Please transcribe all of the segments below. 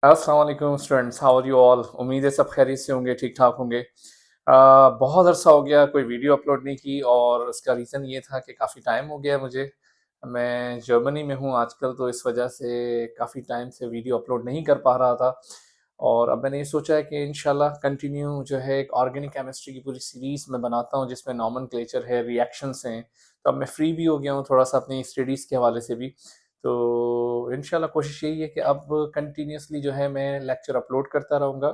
अस्सलाम वालेकुम students, how are you all. उम्मीद है सब खैरियत से होंगे, ठीक ठाक होंगे। बहुत अरसा हो गया कोई वीडियो अपलोड नहीं की और उसका रीज़न ये था कि काफ़ी टाइम हो गया मुझे। मैं जर्मनी में हूँ आजकल, तो इस वजह से काफ़ी टाइम से वीडियो अपलोड नहीं कर पा रहा था। और अब मैंने ये सोचा है कि इंशाल्लाह कंटिन्यू जो है एक ऑर्गेनिक केमिस्ट्री की पूरी सीरीज़ में बनाता हूँ, जिसमें नॉमेनक्लेचर है, रिएक्शंस हैं। तो अब मैं फ्री भी हो गया हूँ थोड़ा सा अपनी स्टडीज़ के हवाले से भी। तो इंशाल्लाह कोशिश यही है कि अब कंटिन्यूअसली जो है मैं लेक्चर अपलोड करता रहूँगा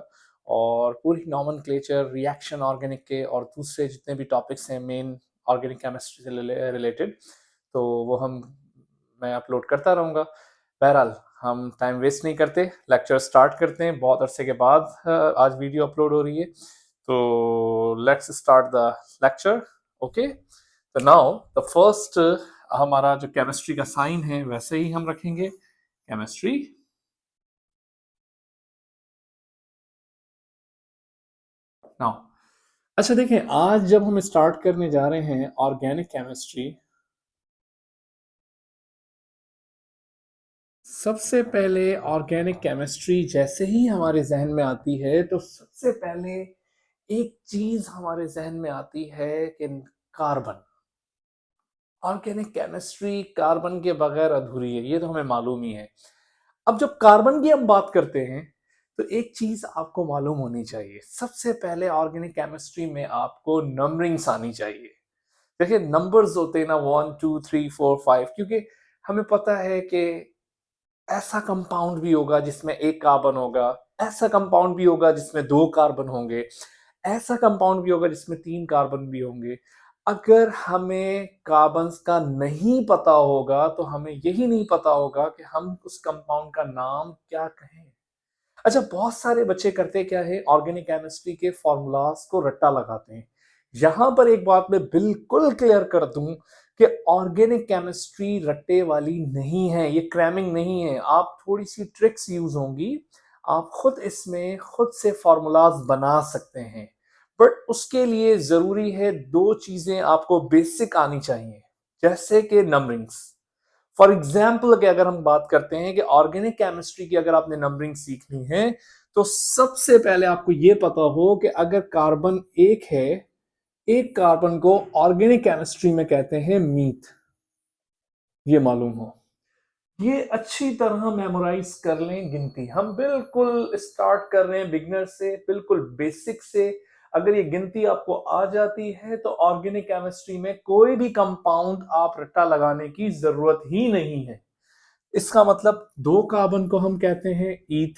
और पूरी नॉमेनक्लेचर, रिएक्शन ऑर्गेनिक के और दूसरे जितने भी टॉपिक्स हैं मेन ऑर्गेनिक केमिस्ट्री से रिलेटेड, तो वो मैं अपलोड करता रहूँगा। बहरहाल हम टाइम वेस्ट नहीं करते, लेक्चर स्टार्ट करते हैं। बहुत अरसे के बाद आज वीडियो अपलोड हो रही है, तो let's start the lecture. Okay, तो नाउ द फर्स्ट हमारा जो केमिस्ट्री का साइन है वैसे ही हम रखेंगे, केमिस्ट्री। नाउ अच्छा देखें, आज जब हम स्टार्ट करने जा रहे हैं ऑर्गेनिक केमिस्ट्री, सबसे पहले ऑर्गेनिक केमिस्ट्री जैसे ही हमारे जहन में आती है तो सबसे पहले एक चीज हमारे जहन में आती है कि कार्बन। ऑर्गेनिक केमिस्ट्री कार्बन के बगैर अधूरी है, ये तो हमें मालूम ही है। अब जब कार्बन की हम बात करते हैं तो एक चीज आपको मालूम होनी चाहिए, सबसे पहले ऑर्गेनिक केमिस्ट्री में आपको नंबरिंग्स आनी चाहिए। देखिए नंबर्स होते हैं ना, 1 2 3 4 5, क्योंकि हमें पता है कि ऐसा कंपाउंड भी होगा जिसमें एक कार्बन होगा, ऐसा कंपाउंड भी होगा जिसमें दो कार्बन होंगे, ऐसा कंपाउंड भी होगा जिसमें तीन कार्बन भी होंगे। अगर हमें कार्बन्स का नहीं पता होगा तो हमें यही नहीं पता होगा कि हम उस कंपाउंड का नाम क्या कहें। अच्छा, बहुत सारे बच्चे करते क्या है, ऑर्गेनिक केमिस्ट्री के फॉर्मूलाज को रट्टा लगाते हैं। यहां पर एक बात मैं बिल्कुल क्लियर कर दूं कि ऑर्गेनिक केमिस्ट्री रट्टे वाली नहीं है, ये क्रैमिंग नहीं है। आप थोड़ी सी ट्रिक्स यूज होंगी, आप खुद इसमें खुद से फॉर्मूलाज बना सकते हैं। बट उसके लिए जरूरी है दो चीजें आपको बेसिक आनी चाहिए, जैसे कि नंबरिंग्स। फॉर एग्जाम्पल कि अगर हम बात करते हैं कि ऑर्गेनिक केमिस्ट्री की अगर आपने नंबरिंग सीखनी है, तो सबसे पहले आपको यह पता हो कि अगर कार्बन एक है, एक कार्बन को ऑर्गेनिक केमिस्ट्री में कहते हैं मीथ, ये मालूम हो। ये अच्छी तरह मेमोराइज कर लें गिनती। हम बिल्कुल स्टार्ट कर रहे हैं बिगनर से, बिल्कुल बेसिक से। अगर ये गिनती आपको आ जाती है तो ऑर्गेनिक केमिस्ट्री में कोई भी कंपाउंड आप रट्टा लगाने की जरूरत ही नहीं है। इसका मतलब दो कार्बन को हम कहते हैं ईथ,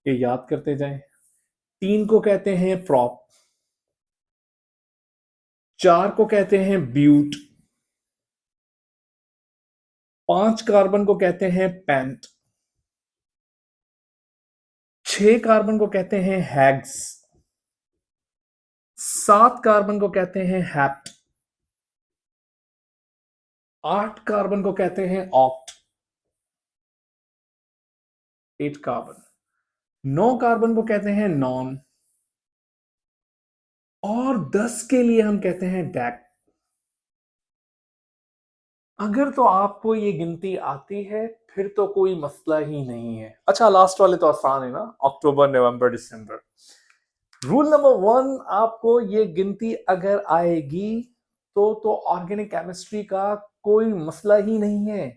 ये याद करते जाएं। तीन को कहते हैं प्रॉप, चार को कहते हैं ब्यूट, पांच कार्बन को कहते हैं पेंट, छह कार्बन को कहते हैं हैग्स, सात कार्बन को कहते हैं हैप्ट, आठ कार्बन को कहते हैं ऑक्ट, एट कार्बन, नौ कार्बन को कहते हैं नॉन, और 10 के लिए हम कहते हैं डैक। अगर तो आपको ये गिनती आती है फिर तो कोई मसला ही नहीं है। अच्छा, लास्ट वाले तो आसान है ना, अक्टूबर नवंबर दिसंबर। रूल नंबर 1, आपको ये गिनती अगर आएगी तो ऑर्गेनिक केमिस्ट्री का कोई मसला ही नहीं है।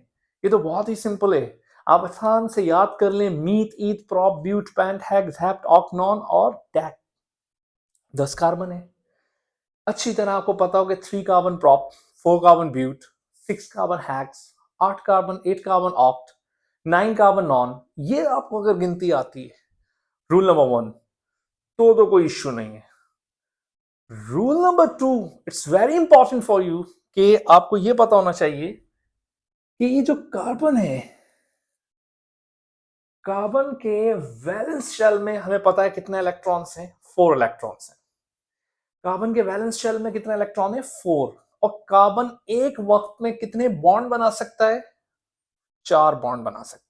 ये तो बहुत ही सिंपल है, आप आसान से याद कर लें। Meth, eth, prop, but, pent, hex, hept, oct, non और टैक। 10 कार्बन है। अच्छी तरह आपको पता हो कि 3 carbon prop, 4 carbon but, 6 carbon hex, 8 carbon, 8 carbon oct, 9 carbon non. ये आपको अगर गिनती आती है, रूल नंबर 1, तो कोई इश्यू नहीं है। Rule number 2, it's very important for you कि आपको यह पता होना चाहिए कि ये जो कार्बन है, कार्बन के वैलेंस शेल में हमें पता है कितने इलेक्ट्रॉन्स हैं, 4 इलेक्ट्रॉन्स हैं। कार्बन के वैलेंस शेल में कितने इलेक्ट्रॉन है, 4। और कार्बन एक वक्त में कितने बॉन्ड बना सकता है, 4 बॉन्ड बना सकता है।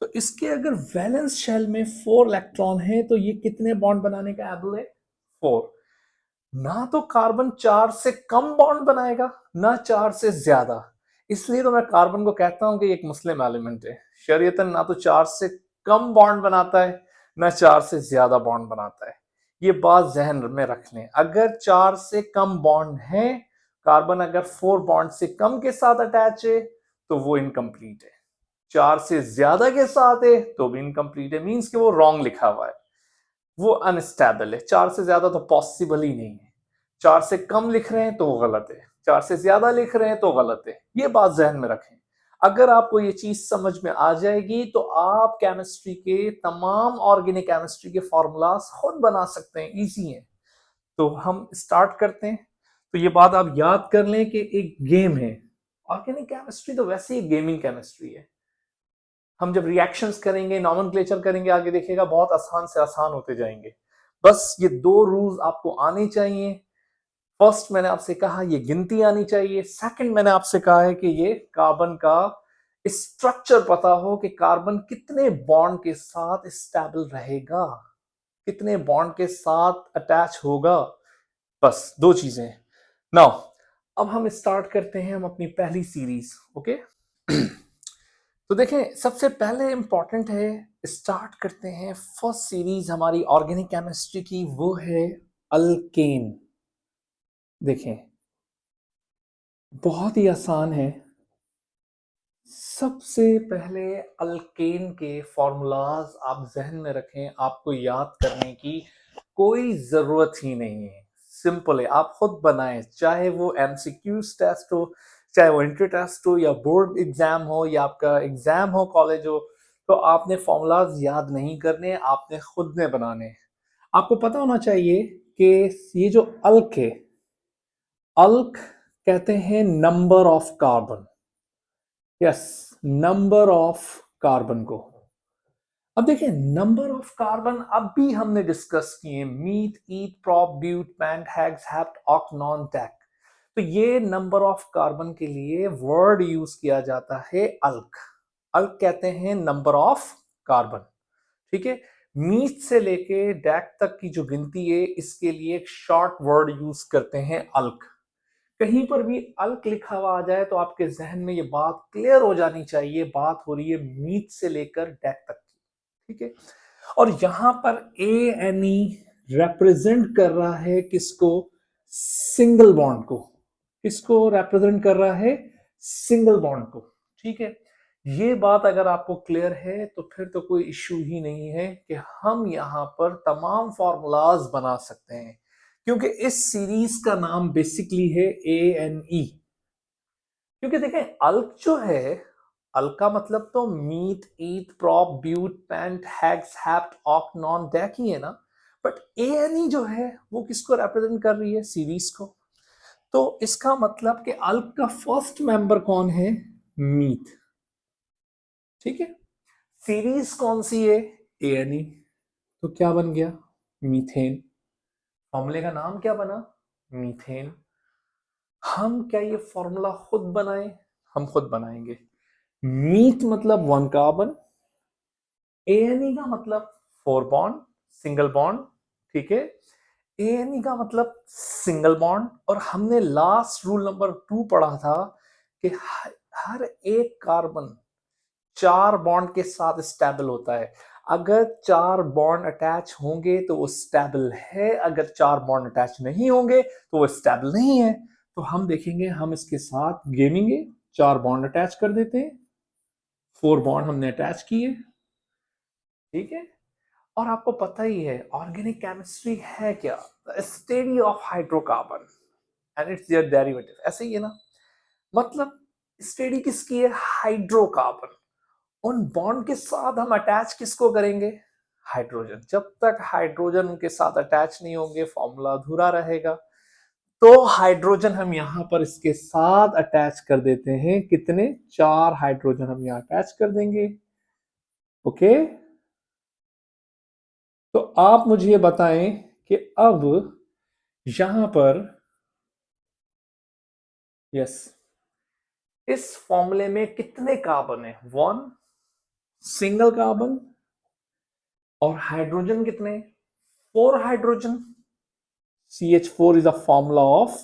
तो इसके अगर वैलेंस शेल में 4 इलेक्ट्रॉन है तो ये कितने बॉन्ड बनाने का एबल है, 4। ना तो कार्बन 4 से कम बॉन्ड बनाएगा, ना 4 से ज्यादा। इसलिए तो मैं कार्बन को कहता हूं कि एक मुस्लिम एलिमेंट है। शरीयतन ना तो 4 से कम बॉन्ड बनाता है, ना 4 से ज्यादा बॉन्ड बनाता है। ये बात जहन में रख लें। अगर 4 से कम बॉन्ड है, कार्बन अगर 4 बॉन्ड से कम के साथ अटैच है तो वो इनकम्प्लीट है। 4 से ज्यादा के साथ है तो भी इनकम्प्लीट है, मींस कि वो रॉन्ग लिखा हुआ है, वो अनस्टेबल है। 4 से ज्यादा तो पॉसिबल ही नहीं है। 4 से कम लिख रहे हैं तो वो गलत है, 4 से ज्यादा लिख रहे हैं तो गलत है। ये बात जहन में रखें। अगर आपको ये चीज समझ में आ जाएगी तो आप केमिस्ट्री के तमाम ऑर्गेनिक केमिस्ट्री के फॉर्मूलाज खुद बना सकते हैं, इजी है। तो हम स्टार्ट करते हैं। तो ये बात आप याद कर लें कि एक गेम है। ऑर्गेनिक केमिस्ट्री तो वैसे ही गेमिंग केमिस्ट्री है। हम जब रिएक्शंस करेंगे, नॉमेनक्लेचर करेंगे, आगे देखिएगा बहुत आसान से आसान होते जाएंगे। बस ये 2 रूल्स आपको आने चाहिए। फर्स्ट मैंने आपसे कहा ये गिनती आनी चाहिए। सेकंड मैंने आपसे कहा है कि ये कार्बन का स्ट्रक्चर पता हो कि कार्बन कितने बॉन्ड के साथ स्टेबल रहेगा, कितने बॉन्ड के साथ अटैच होगा। बस 2 चीजें। नाउ अब हम स्टार्ट करते हैं हम अपनी पहली सीरीज। ओके तो देखें, सबसे पहले इंपॉर्टेंट है, स्टार्ट करते हैं फर्स्ट सीरीज हमारी ऑर्गेनिक केमिस्ट्री की, वो है अल्केन। देखें बहुत ही आसान है। सबसे पहले अल्केन के फॉर्मूलाज आप जहन में रखें, आपको याद करने की कोई जरूरत ही नहीं है। सिंपल है, आप खुद बनाएं, चाहे वो एमसीक्यूज टेस्ट हो, चाहे वो इंटर टेस्ट हो, या बोर्ड एग्जाम हो, या आपका एग्जाम हो, कॉलेज हो। तो आपने फॉर्मूलाज याद नहीं करने, आपने खुद ने बनाने। आपको पता होना चाहिए कि ये जो अल्क है, अल्क कहते हैं number of carbon. Yes, number of carbon को। अब देखिए नंबर ऑफ कार्बन अब भी हमने डिस्कस किए, meth, eth, prop, but, pent, hex, hept, oct, non, dec. तो ये नंबर ऑफ कार्बन के लिए वर्ड यूज किया जाता है अल्क। अल्क कहते हैं नंबर ऑफ कार्बन। ठीक है, मीथ से लेके डेक तक की जो गिनती है, इसके लिए एक शॉर्ट वर्ड यूज करते हैं अल्क। कहीं पर भी अल्क लिखा हुआ आ जाए तो आपके जहन में ये बात क्लियर हो जानी चाहिए, बात हो रही है मीथ से लेकर डेक तक की। ठीक है, और यहां पर ए एन ई रिप्रेजेंट कर रहा है किसको? सिंगल बॉन्ड को। किसको रिप्रेजेंट कर रहा है? सिंगल बॉन्ड को। ठीक है, ये बात अगर आपको क्लियर है तो फिर तो कोई इश्यू ही नहीं है कि हम यहां पर तमाम फॉर्मूलाज बना सकते हैं, क्योंकि इस सीरीज का नाम बेसिकली है ए एन ई। क्योंकि देखें अल्क जो है, अल्क का मतलब तो myth, eth, prop, but, pent, hex, hept, oct, non, deck ही है ना। बट ए एन ई जो है वो किसको रिप्रेजेंट कर रही है? सीरीज को। तो इसका मतलब कि अल्क का फर्स्ट मेंबर कौन है? मीथ। ठीक है, सीरीज कौन सी है? A N E. तो क्या बन गया? मीथेन। फॉर्मूले का नाम क्या बना? मीथेन। हम क्या ये फॉर्मूला खुद बनाएं? हम खुद बनाएंगे। मीथ मतलब 1 कार्बन, एएनई का मतलब 4 बॉन्ड, सिंगल बॉन्ड। ठीक है, एएनई का मतलब सिंगल बॉन्ड। और हमने लास्ट रूल नंबर 2 पढ़ा था कि हर एक कार्बन 4 बॉन्ड के साथ स्टेबल होता है। अगर 4 बॉन्ड अटैच होंगे तो वो स्टेबल है, अगर 4 बॉन्ड अटैच नहीं होंगे तो वो स्टेबल नहीं है। तो हम देखेंगे, हम इसके साथ गेमिंगे, 4 बॉन्ड अटैच कर देते हैं, 4 बॉन्ड हमने अटैच किए। ठीक है, और आपको पता ही है ऑर्गेनिक केमिस्ट्री है क्या? Study of hydrocarbon and its their derivative. ऐसे ही है ना, मतलब स्टडी किसकी है? हाइड्रोकार्बन। उन बॉन्ड के साथ हम अटैच किसको करेंगे? हाइड्रोजन। जब तक हाइड्रोजन उनके साथ अटैच नहीं होंगे फॉर्मूला अधूरा रहेगा। तो हाइड्रोजन हम यहां पर इसके साथ अटैच कर देते हैं। कितने? 4 हाइड्रोजन हम यहां अटैच कर देंगे। ओके, तो आप मुझे ये बताएं कि अब यहां पर, यस, इस फॉर्मूले में कितने कार्बन है? 1 सिंगल कार्बन। और हाइड्रोजन कितने? 4 hydrogen. CH4 is a formula of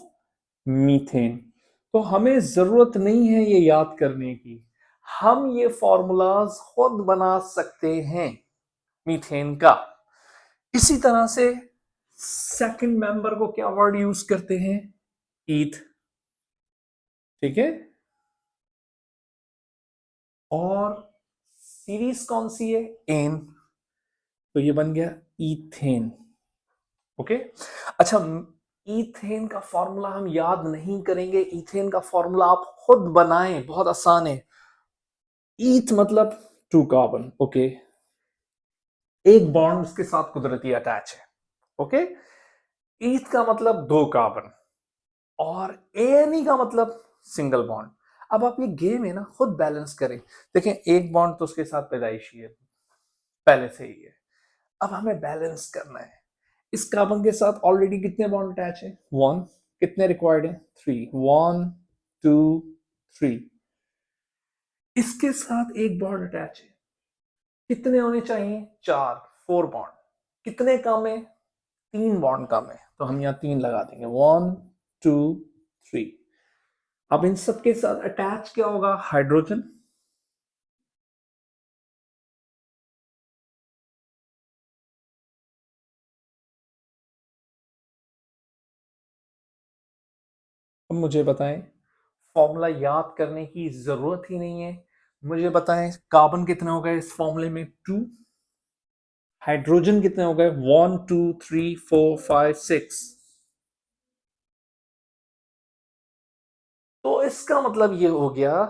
methane. तो हमें जरूरत नहीं है ये याद करने की, हम ये फॉर्मूलाज खुद बना सकते हैं। मीथेन का। इसी तरह से सेकंड मेंबर को क्या वर्ड यूज करते हैं? ईथ। ठीक है, और सीरीज कौन सी है? एन। तो ये बन गया ईथेन। ओके। अच्छा, ईथेन का फॉर्मूला हम याद नहीं करेंगे, ईथेन का फॉर्मूला आप खुद बनाएं, बहुत आसान है। ईथ मतलब 2 कार्बन। ओके, एक बॉन्ड उसके साथ कुदरती अटैच है। ओके, ईथ का मतलब 2 कार्बन, और एनी का मतलब सिंगल बॉन्ड। अब आप ये गेम है ना, खुद बैलेंस करें। देखें, एक बॉन्ड तो उसके साथ पैदाइशी है, पहले से ही है। अब हमें बैलेंस करना है। इस कार्बन के साथ ऑलरेडी कितने बॉन्ड अटैच है? 1। कितने रिक्वायर्ड है? 3। 1 2 3। इसके साथ एक बॉन्ड अटैच है, कितने होने चाहिए? 4। 4 बॉन्ड। कितने कम है? 3 बॉन्ड कम है, तो हम यहाँ 3 लगा देंगे। 1 2 3। अब इन सब के साथ अटैच क्या होगा? हाइड्रोजन। अब मुझे बताएं, फॉर्मूला याद करने की जरूरत ही नहीं है। मुझे बताएं, कार्बन कितने हो गए इस फॉर्मूले में? 2। हाइड्रोजन कितने हो गए? 1 2 3 4 5 6। तो इसका मतलब ये हो गया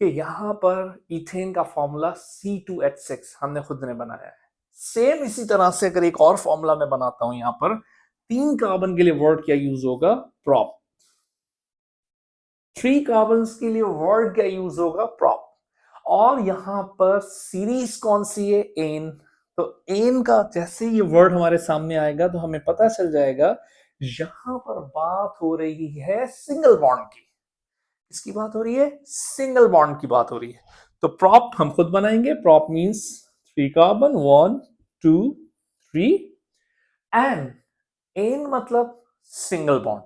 कि यहां पर इथेन का फॉर्मूला C2H6 हमने खुद ने बनाया है। सेम इसी तरह से अगर एक और फॉर्मूला मैं बनाता हूं, यहां पर 3 कार्बन के लिए वर्ड क्या यूज होगा? प्रॉप। 3 कार्बन के लिए वर्ड क्या यूज होगा? प्रॉप। और यहां पर सीरीज कौन सी है? एन। तो एन का जैसे ये वर्ड हमारे सामने आएगा तो हमें पता चल जाएगा यहां पर बात हो रही है सिंगल बॉन्ड की। इसकी बात हो रही है, सिंगल बॉन्ड की बात हो रही है। तो प्रॉप हम खुद बनाएंगे। Prop means 3 carbon, 1 2 3, and ane मतलब सिंगल बॉन्ड।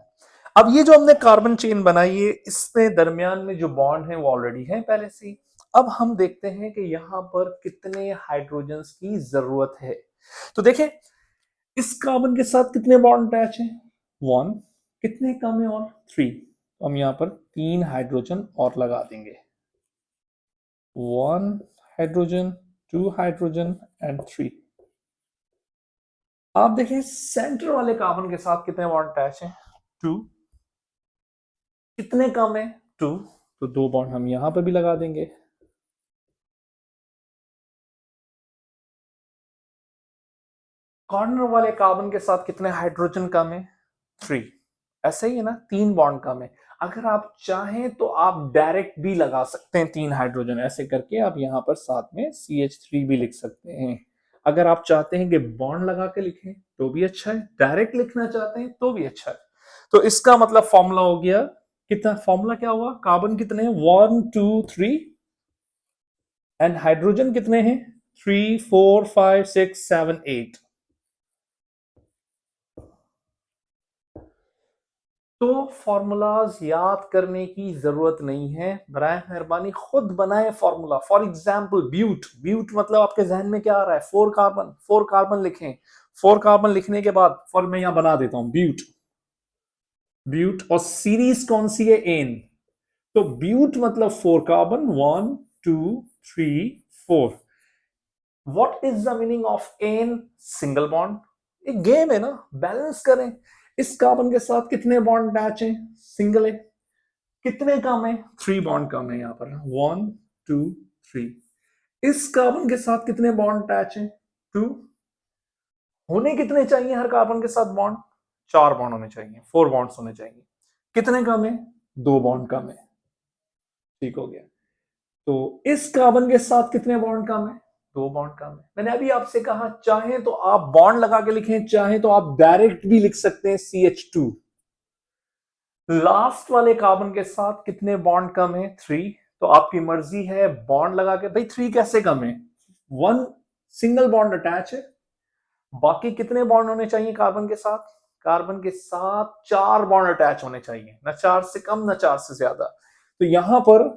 अब ये जो हमने कार्बन चेन बनाई है, इसमें दरमियान में जो बॉन्ड है वो ऑलरेडी है पहले से ही। अब हम देखते हैं कि यहां पर कितने हाइड्रोजन्स की जरूरत है। तो देखें, इस कार्बन के साथ कितने बॉन्ड अटैच हैं? 1। कितने कम है? और 3। तो हम यहां पर 3 हाइड्रोजन और लगा देंगे। 1 हाइड्रोजन, 2 हाइड्रोजन एंड 3। आप देखें, सेंटर वाले कार्बन के साथ कितने बॉन्ड अटैच हैं? 2। कितने कम है? 2। तो 2 बॉन्ड हम यहां पर भी लगा देंगे। कॉर्नर वाले कार्बन के साथ कितने हाइड्रोजन कम है? 3। ऐसा ही है ना, 3 बॉन्ड कम है। अगर आप चाहें तो आप डायरेक्ट भी लगा सकते हैं 3 हाइड्रोजन, ऐसे करके आप यहां पर साथ में CH3 भी लिख सकते हैं। अगर आप चाहते हैं कि बॉन्ड लगा के लिखें तो भी अच्छा है, डायरेक्ट लिखना चाहते हैं तो भी अच्छा है। तो इसका मतलब फॉर्मूला हो गया, कितना फॉर्मूला क्या हुआ? कार्बन कितने हैं? 1 2 3, एंड हाइड्रोजन कितने हैं? 3 4 5 6 7 8। तो फॉर्मूलाज याद करने की जरूरत नहीं है, बराए मेहरबानी खुद बनाए formula. For example but. But मतलब आपके जहन में क्या आ रहा है? 4 कार्बन। 4 कार्बन लिखें। 4 कार्बन लिखने के बाद फॉर मैं यहां बना देता हूं ब्यूट। ब्यूट, और सीरीज कौन सी है? एन। तो ब्यूट मतलब 4 carbon, 1 2 3 4। What is the meaning of ane? Single bond. एक गेम है ना, बैलेंस करें। इस कार्बन के साथ कितने बॉन्ड अटैच हैं? सिंगल है। कितने कम है? 3 बॉन्ड कम है यहां पर। 1 2 3। इस कार्बन के साथ कितने बॉन्ड अटैच हैं? 2। होने कितने चाहिए हर कार्बन के साथ बॉन्ड? 4 बॉन्ड होने चाहिए, 4 बॉन्ड्स होने चाहिए। कितने कम है? 2 बॉन्ड कम है। ठीक हो गया। तो इस कार्बन के साथ कितने बॉन्ड कम है? 2 बॉन्ड कम है। मैंने अभी आपसे कहा चाहे तो आप बॉन्ड लगा के लिखें, चाहे तो आप डायरेक्ट भी लिख सकते हैं CH2। लास्ट वाले कार्बन के साथ कितने बॉन्ड कम है? 3। तो आपकी मर्जी है, बॉन्ड लगा के। भाई 3 कैसे कम है? 1 सिंगल बॉन्ड अटैच है। बाकी कितने बॉन्ड होने चाहिए कार्बन के साथ? कार्बन के साथ 4 बॉन्ड अटैच होने चाहिए, ना 4 से कम ना 4 से ज्यादा। तो यहां पर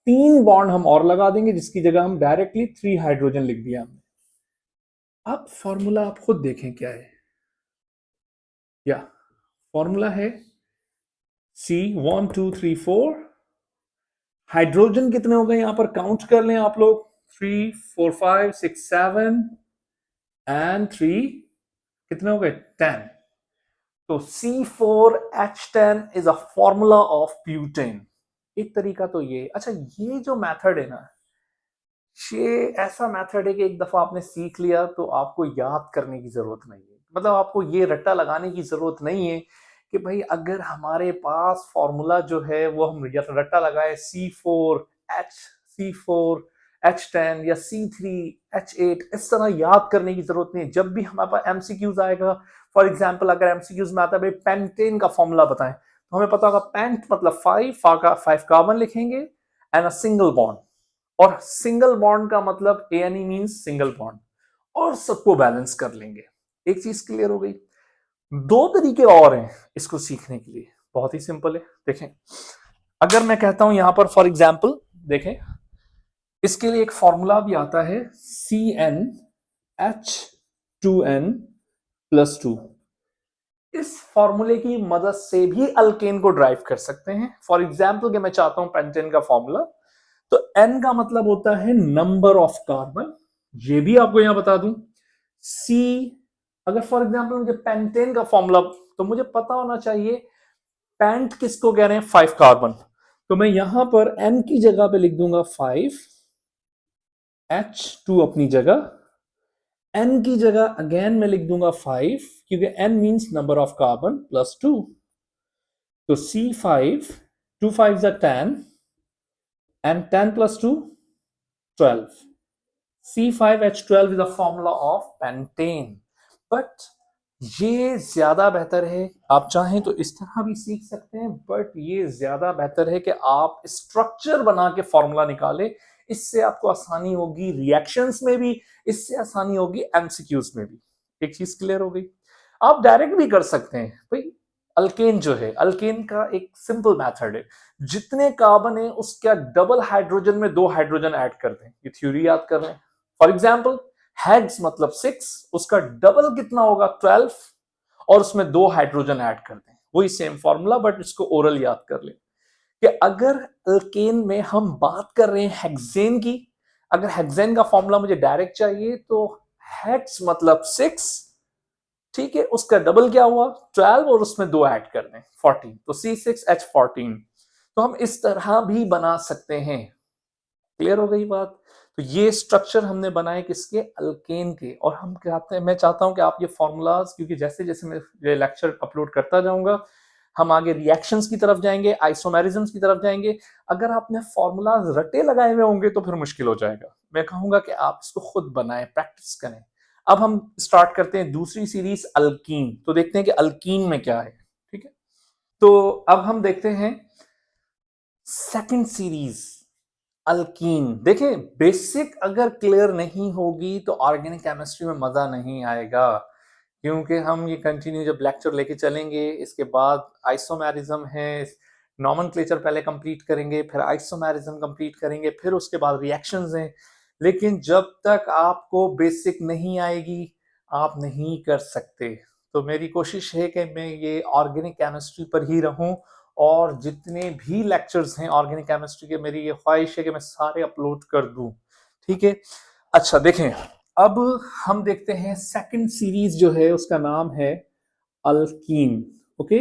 3 बॉन्ड हम और लगा देंगे, जिसकी जगह हम डायरेक्टली 3 हाइड्रोजन लिख दिया हमने। अब फॉर्मूला आप खुद देखें क्या है। या फॉर्मूला है C 1 2 3 4। हाइड्रोजन कितने हो गए यहां पर काउंट कर लें आप लोग, 3 4 5 6 7 एंड 3, कितने हो गए 10। तो C4H10 is a formula of butane. एक तरीका तो ये। अच्छा, ये जो मेथड है ना, ये ऐसा मेथड है कि एक दफा आपने सीख लिया तो आपको याद करने की जरूरत नहीं है। मतलब आपको ये रट्टा लगाने की जरूरत नहीं है कि भाई अगर हमारे पास फॉर्मूला जो है वो हम रट्टा लगाए C4H10 या C3H8, इस तरह याद करने की जरूरत नहीं है। जब भी हमारे पास एमसीक्यूज आएगा, फॉर एग्जाम्पल अगर एमसीक्यूज में आता है भाई पेंटेन का फॉर्मूला बताएं, तो हमें पता होगा पेंट मतलब 5 कार्बन लिखेंगे एंड अ सिंगल बॉन्ड। और सिंगल बॉन्ड का मतलब एनी मींस सिंगल बॉन्ड, और सबको बैलेंस कर लेंगे। एक चीज क्लियर हो गई। दो तरीके और हैं इसको सीखने के लिए, बहुत ही सिंपल है। देखें, अगर मैं कहता हूं यहां पर फॉर एग्जाम्पल, देखें इसके लिए एक फॉर्मूला भी आता है CnH2n+2। इस फॉर्मूले की मदद से भी अल्केन को ड्राइव कर सकते हैं। फॉर एग्जाम्पल कि मैं चाहता हूं पेंटेन का फॉर्मूला, तो N का मतलब होता है नंबर ऑफ कार्बन। ये भी आपको यहां बता दूं, C, अगर फॉर एग्जाम्पल मुझे पेंटेन का फॉर्मूला, तो मुझे पता होना चाहिए पेंट किसको कह रहे हैं, 5 कार्बन। तो मैं यहां पर N की जगह पे लिख दूंगा 5, H2 अपनी जगह, N की जगह अगेन मैं लिख दूंगा 5, क्योंकि N means number of carbon +2। तो C5, 2 5 10 and 10 plus 2 12। C5H12 is a formula of pentane। But ये ज्यादा बेहतर है, आप चाहें तो इस तरह भी सीख सकते हैं, बट ये ज्यादा बेहतर है कि आप स्ट्रक्चर बना के फॉर्मूला निकालें। इससे आपको आसानी होगी रिएक्शंस में भी, इससे आसानी होगी एमसीक्यूज में भी। एक चीज क्लियर हो गई। आप डायरेक्ट भी कर सकते हैं भाई। अल्केन जो है, अल्केन का एक सिंपल मेथड है, जितने कार्बन है उसका डबल हाइड्रोजन में 2 हाइड्रोजन ऐड कर दें। ये थ्योरी याद कर लें। फॉर एग्जाम्पल हेड्स मतलब 6, उसका डबल कितना होगा 12, और उसमें 2 हाइड्रोजन ऐड कर दें। वही सेम फॉर्मूला, बट इसको ओरल याद कर लें कि अगर अल्केन में हम बात कर रहे हैं हेक्सेन की, अगर हेक्सेन का फॉर्मूला मुझे डायरेक्ट चाहिए तो हेक्स मतलब 6, ठीक है, उसका डबल क्या हुआ 12, और उसमें 2 ऐड कर दें 14, तो C6H14। तो हम इस तरह भी बना सकते हैं। क्लियर हो गई बात। तो ये स्ट्रक्चर हमने बनाए किसके, अल्केन के। और हम कहते हैं, मैं चाहता हूं कि आप ये फॉर्मूलाज, क्योंकि जैसे जैसे मैं ये लेक्चर अपलोड करता जाऊंगा, हम आगे रिएक्शंस की तरफ जाएंगे, आइसोमेरिज्म्स की तरफ जाएंगे। अगर आपने फॉर्मूलाज रटे लगाए हुए होंगे तो फिर मुश्किल हो जाएगा। मैं कहूंगा कि आप इसको खुद बनाएं, प्रैक्टिस करें। अब हम स्टार्ट करते हैं दूसरी सीरीज अल्कीन। तो देखते हैं कि अल्कीन में क्या है। ठीक है, तो अब हम देखते हैं सेकंड सीरीज अल्कीन। देखिए, बेसिक अगर क्लियर नहीं होगी तो ऑर्गेनिक केमिस्ट्री में मजा नहीं आएगा, क्योंकि हम ये कंटिन्यू जब लेक्चर लेके चलेंगे, इसके बाद आइसोमेरिज्म है, नॉमेनक्लेचर पहले कंप्लीट करेंगे, फिर आइसोमेरिज्म कंप्लीट करेंगे, फिर उसके बाद रिएक्शंस हैं। लेकिन जब तक आपको बेसिक नहीं आएगी आप नहीं कर सकते। तो मेरी कोशिश है कि मैं ये ऑर्गेनिक केमिस्ट्री पर ही रहूं, और जितने भी लेक्चर्स हैं ऑर्गेनिक केमिस्ट्री के, मेरी ये ख्वाहिश है कि मैं सारे अपलोड कर दूं। ठीक है, अच्छा देखें, अब हम देखते हैं सेकंड सीरीज जो है उसका नाम है अल्कीन। ओके,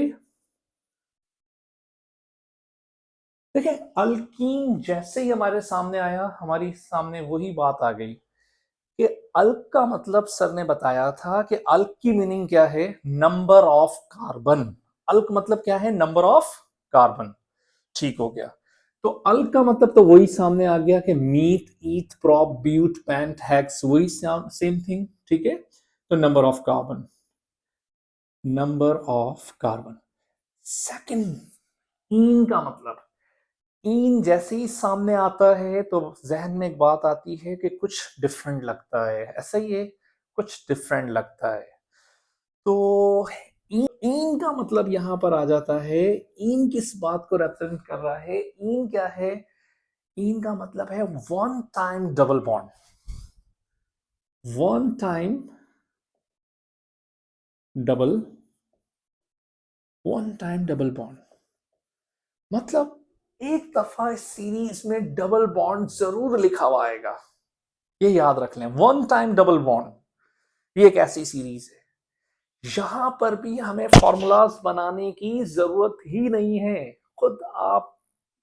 देखिए अल्कीन जैसे ही हमारे सामने आया, हमारी सामने वही बात आ गई कि अल्क का मतलब सर ने बताया था कि अल्क की मीनिंग क्या है, नंबर ऑफ कार्बन। अल्क मतलब क्या है, नंबर ऑफ कार्बन। ठीक हो गया। तो अल्क का मतलब तो वही सामने आ गया कि meth, eth, prop, but, pent, hex, वही सेम थिंग। ठीक है, तो number of carbon, number of carbon. Second, ene का मतलब, ईन जैसे ही सामने आता है तो जहन में एक बात आती है कि कुछ डिफरेंट लगता है। ऐसा ही है, कुछ डिफरेंट लगता है। तो ईन का मतलब यहां पर आ जाता है, ईन किस बात को रिप्रेजेंट कर रहा है, ईन क्या है, इन का मतलब है one time double bond. One time double bond, मतलब एक दफा इस सीरीज में डबल बॉन्ड जरूर लिखा हुआ आएगा, ये याद रख लें। वन टाइम डबल बॉन्ड ये एक ऐसी सीरीज है यहां पर भी हमें फॉर्मूलाज बनाने की जरूरत ही नहीं है, खुद आप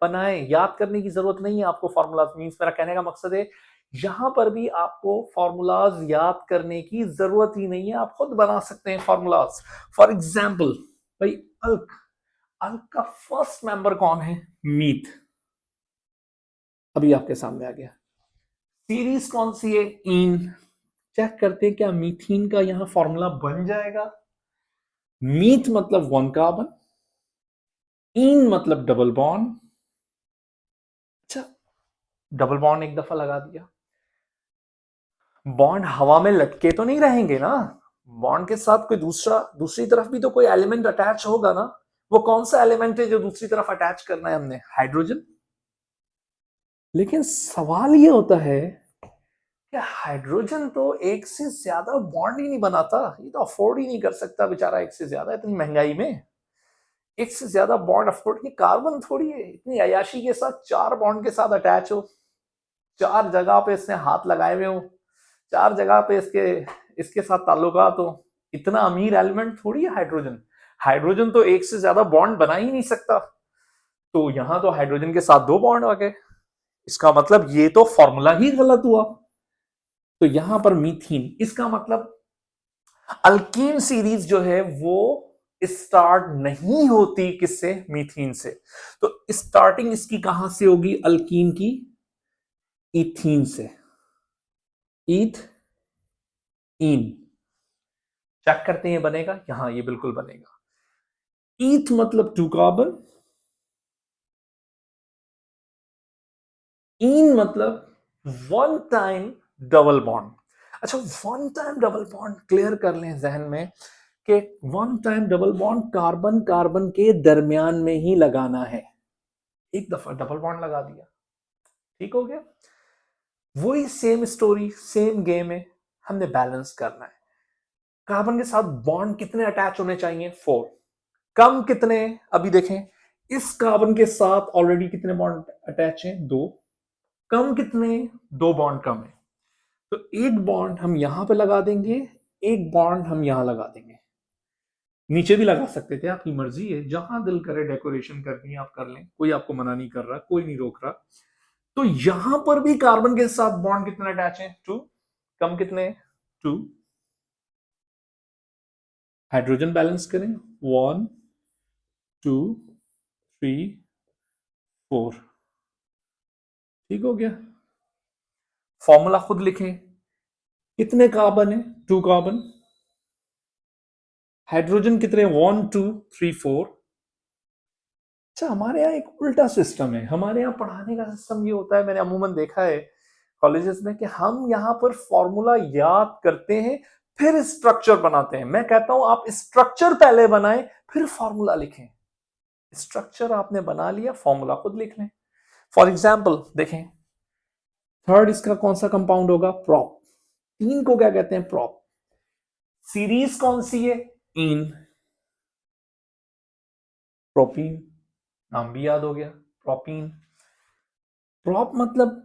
बनाएं, याद करने की जरूरत नहीं है आपको फॉर्मूलाज। मींस मेरा कहने का मकसद है यहां पर भी आपको फॉर्मूलाज याद करने की जरूरत ही नहीं है, आप खुद बना सकते हैं फॉर्मूलाज। फॉर एग्जाम्पल भाई अल्क, अल्क का फर्स्ट मेंबर कौन है? मीथ, अभी आपके सामने आ गया। सीरीज कौन सी है? इन। चेक करते हैं क्या मीथीन का यहां फॉर्मूला बन जाएगा। मीथ मतलब वन कार्बन, इन मतलब डबल बॉन्ड। अच्छा, डबल बॉन्ड एक दफा लगा दिया, बॉन्ड हवा में लटके तो नहीं रहेंगे ना, बॉन्ड के साथ कोई दूसरी तरफ भी तो कोई एलिमेंट अटैच होगा ना। वो कौन सा एलिमेंट है जो दूसरी तरफ अटैच करना है हमने? हाइड्रोजन। लेकिन सवाल ये होता है कि हाइड्रोजन तो एक से ज्यादा बॉन्ड ही नहीं बनाता, ये तो अफोर्ड ही नहीं कर सकता बेचारा एक से ज्यादा, इतनी महंगाई में एक से ज्यादा बॉन्ड अफोर्ड। ये कार्बन थोड़ी है इतनी अयाशी के साथ चार बॉन्ड के साथ अटैच हो, चार जगह पे इसने हाथ लगाए हुए हो, चार जगह पे इसके इसके साथ ताल्लुकात हो। इतना अमीर एलिमेंट थोड़ी है हाइड्रोजन। हाइड्रोजन तो एक से ज्यादा बॉन्ड बना ही नहीं सकता, तो यहां तो हाइड्रोजन के साथ दो बॉन्ड आ गए, इसका मतलब ये तो फॉर्मूला ही गलत हुआ। तो यहां पर मीथीन, इसका मतलब अल्कीन सीरीज जो है वो स्टार्ट नहीं होती किससे? मीथीन से। तो स्टार्टिंग इसकी कहां से होगी अल्कीन की? इथीन से। ईथ इन। चेक करते हैं बनेगा, यहां ये बिल्कुल बनेगा। ईथ मतलब टू कार्बन, इन मतलब वन टाइम डबल बॉन्ड। अच्छा, one time double bond clear कर लें जहन में कि one time double bond carbon carbon के दरमियान में ही लगाना है। एक दफा डबल बॉन्ड लगा दिया, ठीक हो गया। वही सेम स्टोरी सेम गेम है, हमने बैलेंस करना है। कार्बन के साथ बॉन्ड कितने अटैच होने चाहिए? 4। कम कितने? अभी देखें, इस कार्बन के साथ ऑलरेडी कितने बॉन्ड अटैच हैं? 2। कम कितने? 2 बॉन्ड कम है, तो एक बॉन्ड हम यहां पे लगा देंगे, एक बॉन्ड हम यहां लगा देंगे। नीचे भी लगा सकते थे, आपकी मर्जी है, जहां दिल करे डेकोरेशन करनी है आप कर लें, कोई आपको मना नहीं कर रहा, कोई नहीं रोक रहा। तो यहां पर भी कार्बन के साथ बॉन्ड कितने अटैच है? 2। कम कितने? 2। हाइड्रोजन बैलेंस करें, 1 2 3 4। ठीक हो गया। फॉर्मूला खुद लिखें, कितने कार्बन है? 2 कार्बन। हाइड्रोजन कितने? 1 2 3 4। अच्छा, हमारे यहाँ एक उल्टा सिस्टम है, हमारे यहाँ पढ़ाने का सिस्टम ये होता है, मैंने अमूमन देखा है कॉलेजेस में, कि हम यहाँ पर फॉर्मूला याद करते हैं फिर स्ट्रक्चर बनाते हैं। मैं कहता हूं आप स्ट्रक्चर पहले बनाएं फिर फॉर्मूला लिखें। स्ट्रक्चर आपने बना लिया, फॉर्मूला खुद लिख लें। फॉर एग्जाम्पल देखें, थर्ड इसका कौन सा कंपाउंड होगा? प्रॉप। तीन को क्या कहते हैं? प्रॉप। सीरीज कौन सी है? इन। प्रोपीन, नाम भी याद हो गया, प्रोपीन। प्रॉप मतलब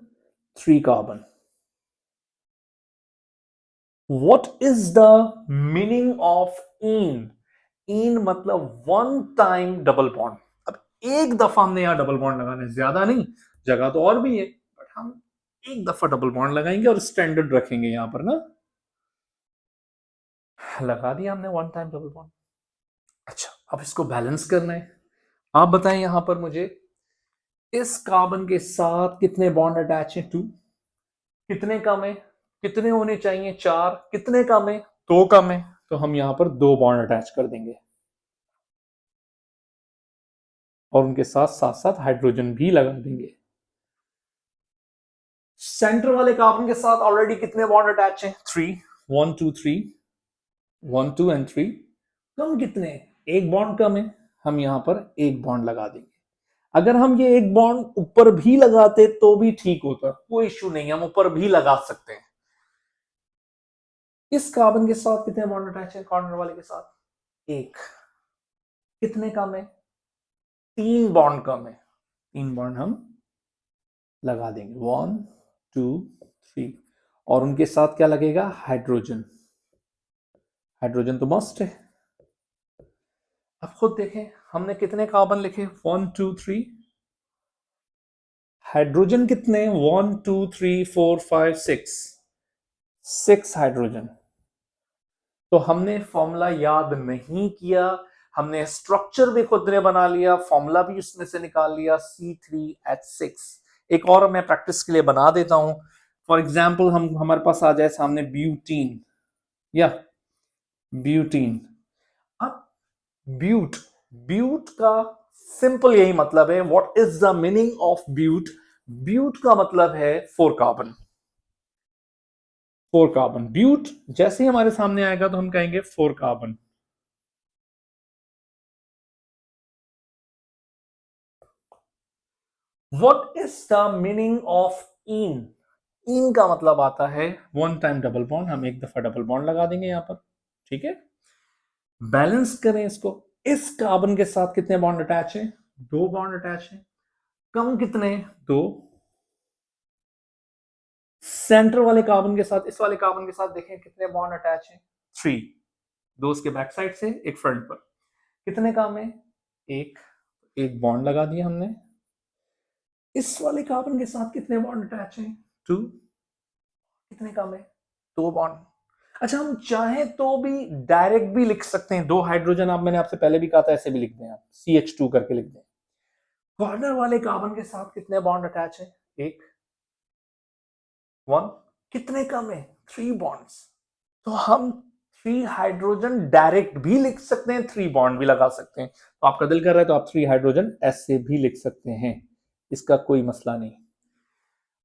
3 carbon. What is the meaning of ene? Ene मतलब वन टाइम डबल बॉन्ड। अब एक दफा हमने यहां डबल बॉन्ड लगाना है, ज्यादा नहीं, जगह तो और भी है, बट हम एक दफा डबल बॉन्ड लगाएंगे और स्टैंडर्ड रखेंगे यहां पर ना। लगा दिया हमने वन टाइम डबल बॉन्ड। अच्छा, अब इसको बैलेंस करना है। आप बताएं यहां पर मुझे, इस कार्बन के साथ कितने बॉन्ड अटैच है? 2। कितने कम है? कितने होने चाहिए? 4। कितने कम है? 2 कम है, तो हम यहां पर 2 बॉन्ड अटैच कर देंगे और उनके साथ साथ साथ हाइड्रोजन भी लगा देंगे। सेंटर वाले कार्बन के साथ ऑलरेडी कितने बॉन्ड अटैच हैं? 3। 1 2 3, 1 2 एंड 3। कम कितने? एक बॉन्ड कम है, हम यहां पर एक बॉन्ड लगा देंगे। अगर हम ये एक बॉन्ड ऊपर भी लगाते तो भी ठीक होता, कोई इश्यू नहीं, हम ऊपर भी लगा सकते हैं। इस कार्बन के साथ कितने बॉन्ड अटैच है कॉर्नर वाले के साथ? एक। कितने कम है? 3 बॉन्ड कम है। 3 बॉन्ड हम लगा देंगे, 1 2 3। और उनके साथ क्या लगेगा? हाइड्रोजन। हाइड्रोजन तो मस्ट है। अब खुद देखें हमने कितने कार्बन लिखे, 1 2 3। हाइड्रोजन कितने? 1 2 3 4 5 6। 6 हाइड्रोजन। तो हमने फॉर्मूला याद नहीं किया, हमने स्ट्रक्चर भी खुद ने बना लिया, फॉर्मूला भी उसमें से निकाल लिया, C3H6। एक और मैं प्रैक्टिस के लिए बना देता हूं। फॉर एग्जाम्पल हमारे पास आ जाए सामने ब्यूटीन या ब्यूटीन। अब ब्यूट, ब्यूट का सिंपल यही मतलब है, what is the meaning of but? But का मतलब है 4 कार्बन। 4 कार्बन। ब्यूट जैसे ही हमारे सामने आएगा तो हम कहेंगे 4 carbon. What is the meaning of ene? Ene का मतलब आता है 1 टाइम डबल बॉन्ड। हम एक दफा डबल बॉन्ड लगा देंगे यहां पर, ठीक है। बैलेंस करें इसको। इस कार्बन के साथ कितने बॉन्ड अटैच हैं? 2 बॉन्ड अटैच हैं। कम कितने? 2। सेंटर वाले कार्बन के साथ, इस वाले कार्बन के साथ देखें कितने बॉन्ड अटैच हैं? 3। 2 उसके बैक साइड से, एक फ्रंट पर। कितने काम है? एक। एक बॉन्ड लगा दिया हमने। इस वाले कार्बन के साथ कितने बॉन्ड अटैच हैं? 2। कितने काम है? 2 बॉन्ड। अच्छा, हम चाहें तो भी डायरेक्ट भी लिख सकते हैं, 2 हाइड्रोजन। आप, मैंने आपसे पहले भी कहा था ऐसे भी लिख दें, आप CH2 करके लिख दें। कॉर्नर वाले कार्बन के साथ कितने बॉन्ड अटैच है? एक। 1। कितने कम है? 3 बॉन्ड्स। तो हम 3 हाइड्रोजन डायरेक्ट भी लिख सकते हैं, 3 बॉन्ड भी लगा सकते हैं। तो आपका दिल कर रहा है तो आप 3 हाइड्रोजन ऐसे भी लिख सकते हैं, इसका कोई मसला नहीं।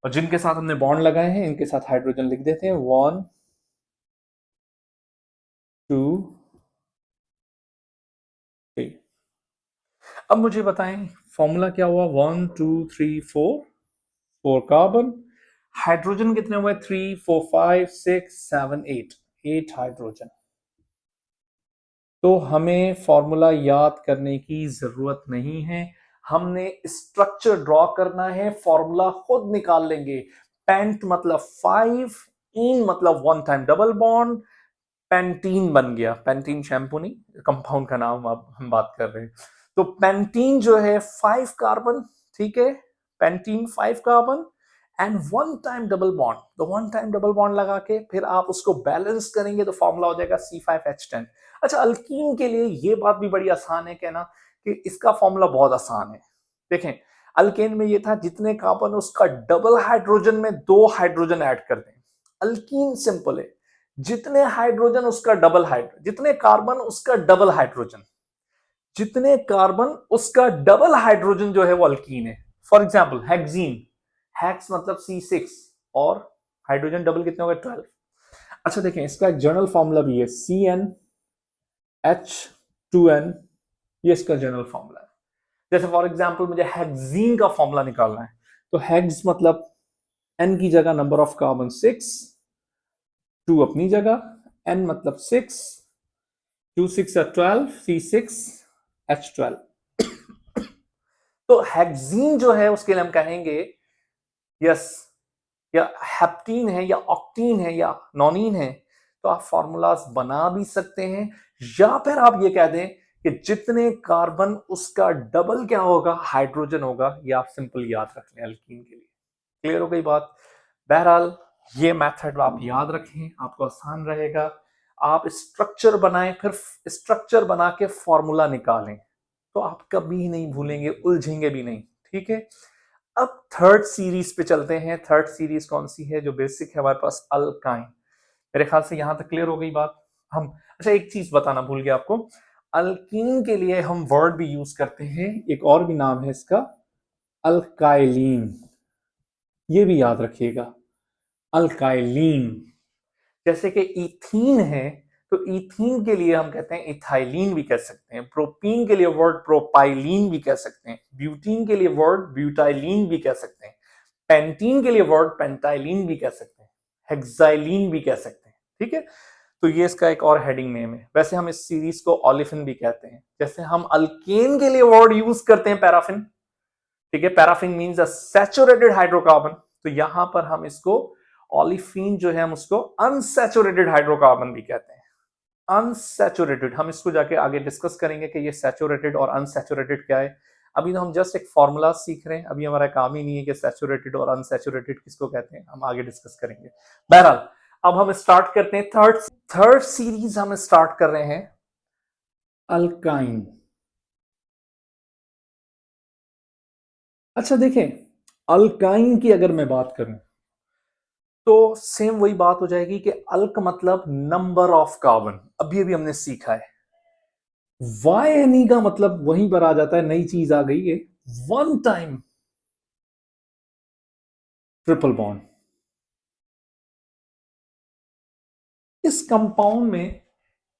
और जिनके साथ हमने बॉन्ड लगाए हैं इनके साथ हाइड्रोजन लिख देते हैं, 1 2 3। अब मुझे बताएं फॉर्मूला क्या हुआ? 1 2 3 4। 4 कार्बन। हाइड्रोजन कितने हुए? 3 4 5 6 7 8। 8 हाइड्रोजन। तो हमें फॉर्मूला याद करने की जरूरत नहीं है, हमने स्ट्रक्चर ड्रॉ करना है, फॉर्मूला खुद निकाल लेंगे। पेंट मतलब 5, इन मतलब 1 टाइम डबल बॉन्ड, पेंटीन बन गया। पेंटीन शैम्पू नहीं, कंपाउंड का नाम अब हम बात कर रहे हैं। तो पेंटीन जो है 5 कार्बन, ठीक है। Pentene 5 carbon and 1 time double bond. तो 1 टाइम डबल बॉन्ड लगा के फिर आप उसको बैलेंस करेंगे तो फॉर्मूला हो जाएगा C5H10। अच्छा, अल्कीन के लिए ये बात भी बड़ी आसान है कहना कि इसका फॉर्मूला बहुत आसान है। देखें, अल्केन में ये था जितने कार्बन उसका डबल हाइड्रोजन में 2 हाइड्रोजन ऐड कर दें। अल्कीन सिंपल है, जितने हाइड्रोजन उसका डबल हाइड्रोजन, जितने कार्बन उसका डबल हाइड्रोजन, जितने कार्बन उसका डबल हाइड्रोजन जो है वो अल्कीन है। फॉर एग्जाम्पल हेक्सीन, हेक्स मतलब C6 और हाइड्रोजन डबल कितने हो गए? 12। अच्छा देखें, इसका एक जनरल फॉर्मूला भी है, CnH2n। ये इसका जनरल फॉर्मूला है। जैसे फॉर एग्जाम्पल मुझे हेक्सीन का फॉर्मूला निकालना है, तो हेक्स मतलब n की जगह नंबर ऑफ कार्बन 6, 2 अपनी जगह, n मतलब 6, 2 6 12, C6H12। तो हेक्सीन जो है उसके लिए हम कहेंगे यस, या हेप्टीन है या ऑक्टीन है या नॉनीन है। तो आप फॉर्मूलाज बना भी सकते हैं, या फिर आप ये कह दें कि जितने कार्बन उसका डबल क्या होगा? हाइड्रोजन होगा। ये आप सिंपल याद रख लें अल्कीन के लिए। क्लियर हो गई बात? बहरहाल ये मेथड आप याद रखें, आपको आसान रहेगा। आप स्ट्रक्चर बनाएं, फिर स्ट्रक्चर बना के फॉर्मूला निकालें, तो आप कभी नहीं भूलेंगे, उलझेंगे भी नहीं, ठीक है। अब थर्ड सीरीज पे चलते हैं। थर्ड सीरीज कौन सी है? जो बेसिक है हमारे पास, अल्काइन। मेरे ख्याल से यहां तक क्लियर हो गई बात। हम, अच्छा एक चीज बताना भूल गया आपको, अल्कीन के लिए हम वर्ड भी यूज करते हैं, एक और भी नाम है इसका, अल्काइलीन। ये भी याद रखिएगा, अल्काइलीन। जैसे कि इथीन है, तो इथीन के लिए हम कहते हैं इथाइलीन भी कह सकते हैं। प्रोपीन के लिए वर्ड प्रोपाइलीन भी कह सकते हैं। ब्यूटीन के लिए वर्ड ब्यूटाइलीन भी कह सकते हैं। पेंटीन के लिए वर्ड पेंटाइलीन भी कह सकते हैं। हेक्साइलीन भी कह सकते हैं, ठीक है। तो ये इसका एक और हेडिंग नेम है। वैसे हम इस सीरीज को ओलिफिन भी कहते हैं, जैसे हम अल्केन के लिए वर्ड यूज करते हैं पैराफिन, ठीक है, paraffin means a saturated hydrocarbon, तो यहां पर हम इसको ओलिफिन जो है हम उसको अनसैचुरेटेड हाइड्रोकार्बन भी कहते हैं। अनसैचुरेटेड, हम इसको जाके आगे डिस्कस करेंगे कि ये सैचुरेटेड और अनसैचुरेटेड क्या है। अभी तो हम जस्ट एक फॉर्मूला सीख रहे हैं, अभी हमारा काम ही नहीं है कि सैचुरेटेड और अनसैचुरेटेड किसको कहते हैं, हम आगे डिस्कस करेंगे। बहरहाल अब हम स्टार्ट करते हैं थर्ड सीरीज हम स्टार्ट कर रहे हैं अल्काइन। अच्छा देखें, अल्काइन की अगर मैं बात करूं तो सेम वही बात हो जाएगी कि अल्क मतलब नंबर ऑफ कार्बन, अभी अभी हमने सीखा है। वाई का मतलब वहीं पर आ जाता है, नई चीज आ गई है, वन टाइम ट्रिपल बॉन्ड। इस कंपाउंड में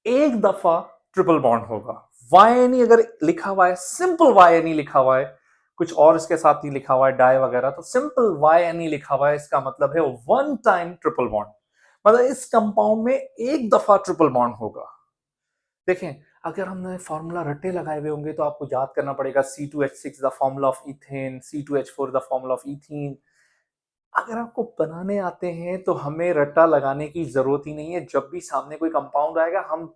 एक दफा ट्रिपल बॉन्ड होगा। वाई अगर लिखा हुआ है, सिंपल वाई लिखा हुआ है, कुछ और इसके साथ नहीं लिखा हुआ है डाई वगैरह, तो सिंपल वाई लिखा हुआ है, इसका मतलब है वन टाइम ट्रिपल बॉन्ड, मतलब इस कंपाउंड में एक दफा ट्रिपल बॉन्ड होगा। देखें, अगर हमने फॉर्मूला रट्टे लगाए हुए होंगे तो आपको याद करना पड़ेगा C2H6 the formula of ethane, C2H4 the formula of ethene. अगर आपको बनाने आते हैं तो हमें रट्टा लगाने की जरूरत ही नहीं है, जब भी सामने कोई कंपाउंड आएगा हम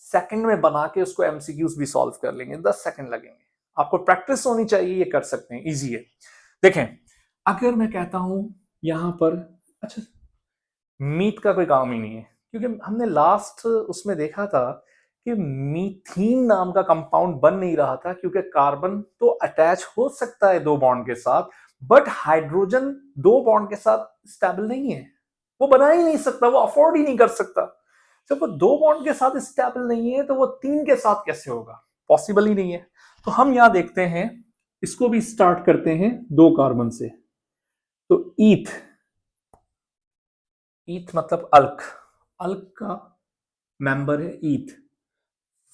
सेकंड में बना के उसको एमसीक्यूज भी सॉल्व कर लेंगे, 10 सेकंड लगेंगे। आपको प्रैक्टिस होनी चाहिए, ये कर सकते हैं, इजी है। देखें, अगर मैं कहता हूं यहां पर, अच्छा मीट का कोई काम ही नहीं है, क्योंकि हमने लास्ट उसमें देखा था कि मीथीन नाम का कंपाउंड बन नहीं रहा था, क्योंकि कार्बन तो अटैच हो सकता है दो बॉन्ड के साथ, बट हाइड्रोजन दो बॉन्ड के साथ स्टेबल नहीं है, वो बना ही नहीं सकता, वो अफोर्ड ही नहीं कर सकता। जब वो दो बॉन्ड के साथ स्टेबल नहीं है तो वो तीन के साथ कैसे होगा, पॉसिबल ही नहीं है। तो हम यहां देखते हैं, इसको भी स्टार्ट करते हैं दो कार्बन से, तो ईथ, ईथ मतलब अल्क, अल्क का मेंबर है ईथ।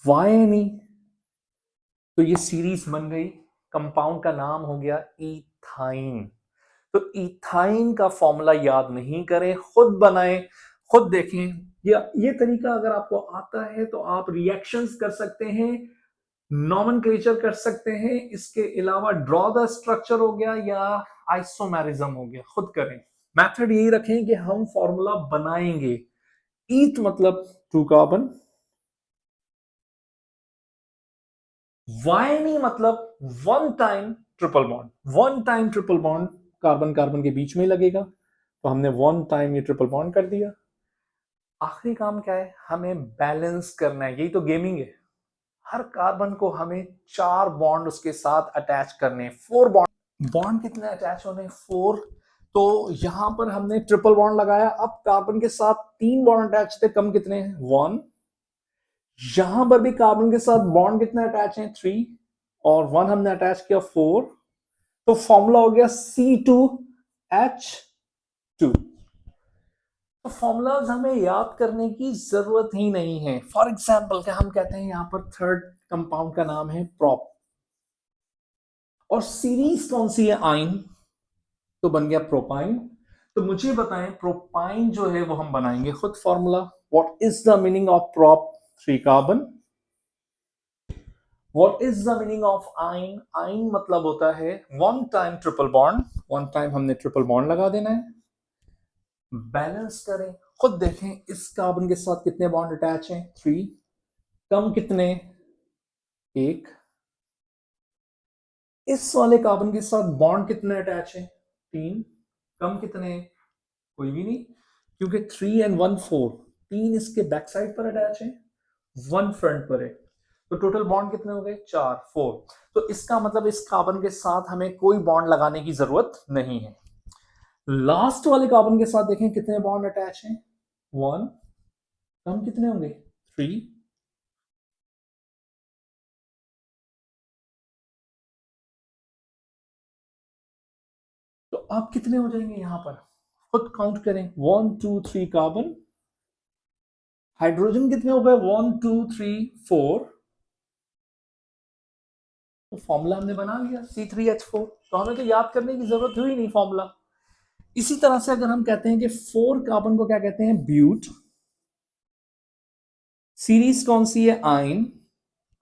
वाई तो ये सीरीज बन गई, कंपाउंड का नाम हो गया इथाइन। तो इथाइन का फॉर्मूला याद नहीं करें, खुद बनाएं, खुद देखें। ये तरीका अगर आपको आता है तो आप रिएक्शंस कर सकते हैं, नॉमेनक्लेचर कर सकते हैं, इसके अलावा ड्रॉ द स्ट्रक्चर हो गया या आइसोमेरिज्म हो गया, खुद करें। मेथड यही रखें कि हम फॉर्मूला बनाएंगे। ईथ मतलब टू कार्बन, वाई मतलब one time triple bond, one time triple bond carbon carbon के बीच में लगेगा, तो हमने वन टाइम ये ट्रिपल बॉन्ड कर दिया। आखिरी काम क्या है, हमें बैलेंस करना है, यही तो गेमिंग है। हर कार्बन को हमें चार बॉन्ड उसके साथ अटैच करने, फोर बॉन्ड, बॉन्ड कितने अटैच होने, फोर। तो यहां पर हमने ट्रिपल बॉन्ड लगाया, अब कार्बन के साथ तीन बॉन्ड अटैच थे, कम कितने हैं, वन। यहां पर भी कार्बन के साथ बॉन्ड कितने अटैच हैं, थ्री, और वन हमने अटैच किया, फोर। तो फॉर्मूला हो गया C2H2। तो फॉर्मूलाज हमें याद करने की जरूरत ही नहीं है। फॉर एग्जाम्पल क्या हम कहते हैं, यहां पर थर्ड कंपाउंड का नाम है प्रोप, और सीरीज कौन सी है, आइन, तो बन गया प्रोपाइन। तो मुझे बताएं, प्रोपाइन जो है वो हम बनाएंगे खुद formula. What is the meaning of prop, three carbon. What is the meaning of आइन, आइन मतलब होता है one time triple bond, one time हमने ट्रिपल बॉन्ड लगा देना है। बैलेंस करें, खुद देखें, इस कार्बन के साथ कितने बॉन्ड अटैच हैं, थ्री, कम कितने, एक। इस वाले कार्बन के साथ बॉन्ड कितने अटैच हैं, तीन, कम कितने, कोई भी नहीं, क्योंकि थ्री एंड वन फोर, तीन इसके बैक साइड पर अटैच है, वन फ्रंट पर है, तो टोटल बॉन्ड कितने हो गए, चार, फोर। तो इसका मतलब इस कार्बन के साथ हमें कोई बॉन्ड लगाने की जरूरत नहीं है। लास्ट वाले कार्बन के साथ देखें कितने बॉन्ड अटैच हैं, वन, कम कितने होंगे, थ्री। तो अब कितने हो जाएंगे यहां पर, खुद काउंट करें, one two three carbon, hydrogen कितने हो गए, वन टू थ्री फोर। तो फॉर्मूला हमने बना लिया C3H4, तो हमें तो याद करने की जरूरत हुई नहीं फॉर्मूला। इसी तरह से अगर हम कहते हैं कि फोर कार्बन को क्या कहते हैं, ब्यूट, सीरीज कौन सी है? आइन।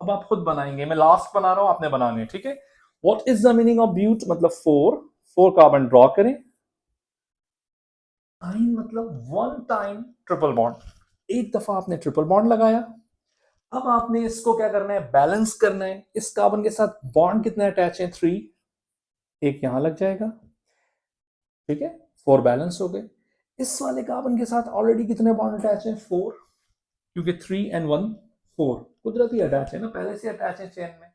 अब आप खुद बनाएंगे, मैं लास्ट बना रहा हूं, आपने बनाने, ठीक है। What is the meaning of but? मतलब फोर। फोर कार्बन ड्रॉ करें। आइन मतलब वन टाइम ट्रिपल बॉन्ड। एक दफा आपने ट्रिपल बॉन्ड लगाया। अब आपने इसको क्या करना है? बैलेंस करना है। इस कार्बन के साथ बॉन्ड कितने अटैच है? थ्री। एक यहां लग जाएगा, ठीक है। फोर बैलेंस हो गए। इस वाले कार्बन के साथ ऑलरेडी कितने बॉन्ड अटैच हैं? फोर, क्योंकि थ्री एंड वन फोर कुदरती अटैच है ना, पहले से अटैच है चेन में,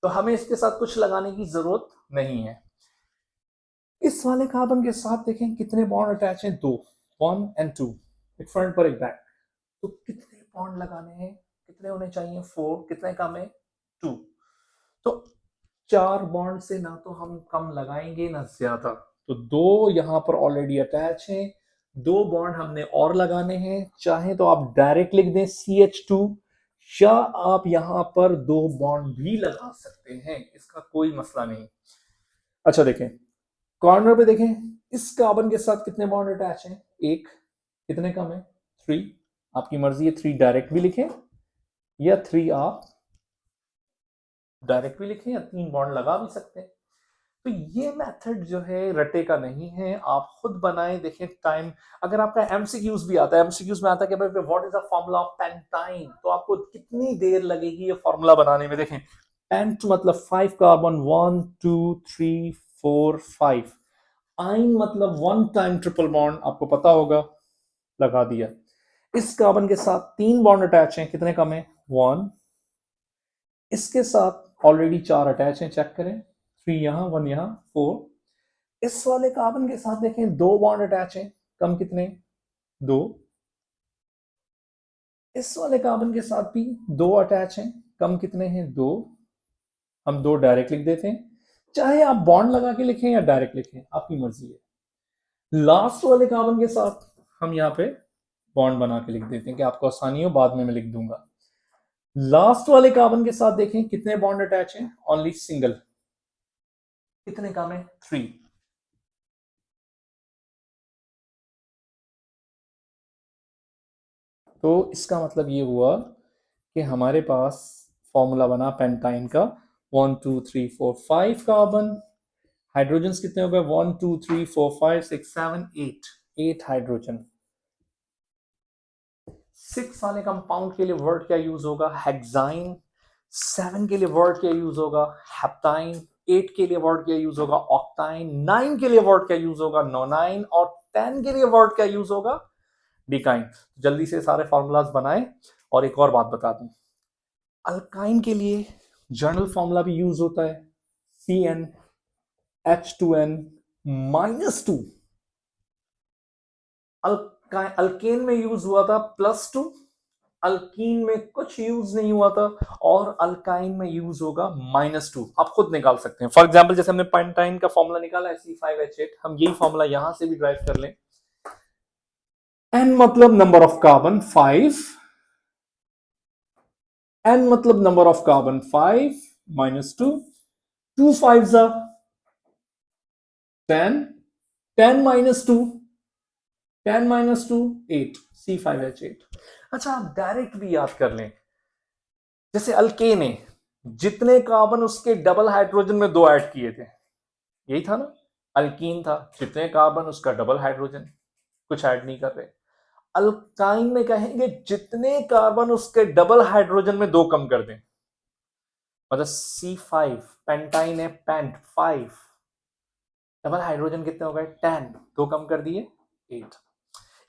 तो हमें इसके साथ कुछ लगाने की जरूरत नहीं है। इस वाले कार्बन के साथ देखें कितने बॉन्ड अटैच हैं? दो, वन एंड टू, एक फ्रंट पर एक बैक। तो कितने बॉन्ड लगाने हैं? कितने होने चाहिए? फोर। कितने कम है? टू। तो चार बॉन्ड से ना तो हम कम लगाएंगे ना ज्यादा, तो दो यहां पर ऑलरेडी अटैच हैं। दो बॉन्ड हमने और लगाने हैं। चाहे तो आप डायरेक्ट लिख दें CH2, या आप यहां पर दो बॉन्ड भी लगा सकते हैं, इसका कोई मसला नहीं। अच्छा देखें, कॉर्नर पे देखें, इस कार्बन के साथ कितने बॉन्ड अटैच हैं? एक। कितने कम है? थ्री। आपकी मर्जी है, थ्री डायरेक्ट भी लिखें या थ्री आप डायरेक्ट भी लिखें, या तीन बॉन्ड लगा भी सकते हैं। तो ये मेथड जो है रटे का नहीं है, आप खुद बनाएं। देखें टाइम, अगर आपका एमसीक्यूज भी आता है, एमसीक्यूज में आता है कि भाई what is the formula of pentyne, तो आपको कितनी देर लगेगी ये फॉर्मूला बनाने में? देखें, पेंट मतलब five carbon, one two three four five. आइन मतलब वन टाइम ट्रिपल बॉन्ड, आपको पता होगा, लगा दिया। इस कार्बन के साथ तीन बॉन्ड अटैच हैं, कितने कम है? वन। इसके साथ ऑलरेडी चार अटैच हैं, चेक करें, थ्री यहां, वन यहां, फोर। इस वाले कार्बन के साथ देखें दो बॉन्ड अटैच हैं, कम कितने? दो। इस वाले कार्बन के साथ भी दो अटैच हैं, कम कितने हैं? दो। हम दो डायरेक्ट लिख देते हैं, चाहे आप बॉन्ड लगा के लिखें या डायरेक्ट लिखें, आपकी मर्जी है। लास्ट वाले कार्बन के साथ हम यहाँ पे बॉन्ड बना के लिख देते हैं कि आपको आसानी हो, बाद में मैं लिख दूंगा। लास्ट वाले कार्बन के साथ देखें कितने बॉन्ड अटैच हैं? Only single. कितने कम है? थ्री। तो इसका मतलब ये हुआ कि हमारे पास फॉर्मूला बना पेंटाइन का, one two three four five carbon. Hydrogen कितने हो गए? One two three four five six seven eight. Eight hydrogen. Six वाले कंपाउंड के लिए वर्ड क्या यूज होगा? हेक्साइन। सेवन के लिए वर्ड क्या यूज होगा? हेप्टाइन। एट के लिए वर्ड क्या यूज होगा? ऑक्टाइन। नाइन के लिए वर्ड क्या यूज होगा? नोनाइन। और टेन के लिए वर्ड क्या यूज होगा? डिकाइन। जल्दी से सारे फॉर्मूलाज बनाए। और एक और बात बता दूं, अल्काइन के लिए जर्नल फॉर्मूला भी यूज होता है, CnH2n-2। अल्केन में यूज हुआ था +2, अल्कीन में कुछ यूज नहीं हुआ था, और अल्काइन में यूज होगा -2। आप खुद निकाल सकते हैं। फॉर एग्जाम्पल, जैसे हमने पेंटाइन का फॉर्मूला निकाला है C5H8, हम यही फॉर्मूला यहां से भी ड्राइव कर लें। n मतलब नंबर ऑफ कार्बन 5, n मतलब number of carbon 5 -2, 2 5s are 10, 10 -2, 10 -2 8, C5H8। अच्छा, आप डायरेक्ट भी याद कर लें, जैसे अल्केन है, जितने कार्बन उसके डबल हाइड्रोजन में दो ऐड किए थे, यही था ना। अल्कीन था, जितने कार्बन उसका डबल हाइड्रोजन, कुछ ऐड नहीं कर रहे। अल्काइन में कहेंगे जितने कार्बन उसके डबल हाइड्रोजन में दो कम कर दें, मतलब C5 पेंटाइन है, पेंट 5, डबल हाइड्रोजन कितने हो गए? 10, दो कम कर दिए 8।